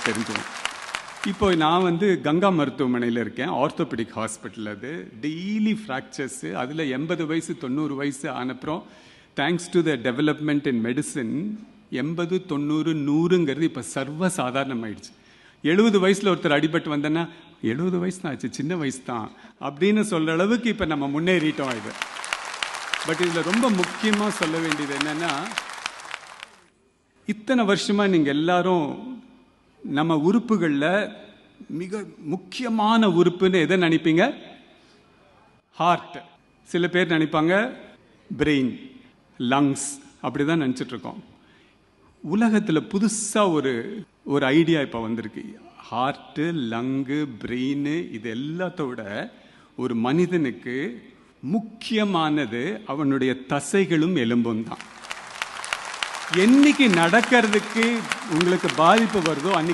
தெரிஞ்சுவேன். இப்போ நான் கங்கா மருத்துவமனையில் இருக்கேன், ஆர்த்தோபெடிக் ஹாஸ்பிட்டல். அது டெய்லி ஃப்ராக்சர்ஸு, அதில் 80 வயசு 90 வயசு ஆனப்புறம் thanks to the development in medicine 80 90 100ங்கிறது இப்போ சர்வ சாதாரணமாயிடுச்சு. 70 வயசில் ஒருத்தர் அடிபட்டு வந்தேன்னா 70 வயசு தான் ஆச்சு, சின்ன வயசு தான் அப்படின்னு சொல்கிற அளவுக்கு இப்போ நம்ம முன்னேறிட்டோம். இது பட் இதில் ரொம்ப முக்கியமாக சொல்ல வேண்டியது என்னென்னா, இத்தனை வருஷமாக நீங்கள் எல்லாரும் நம்ம உறுப்புகளில் மிக முக்கியமான உறுப்புன்னு எதை நினைப்பீங்க? ஹார்ட். சில பேர் நினைப்பாங்க பிரெயின், லங்ஸ், அப்படி தான் நினச்சிட்ருக்கோம். உலகத்தில் புதுசாக ஒரு ஐடியா இப்போ வந்திருக்கு. ஹார்ட்டு, லங்கு, பிரெயின், இது எல்லாத்தோட ஒரு மனிதனுக்கு முக்கியமானது அவனுடைய தசைகளும் எலும்பும் தான். என்னைக்கு நடக்கிறதுக்கு உங்களுக்கு பாதிப்பு வருதோ அன்னைக்கு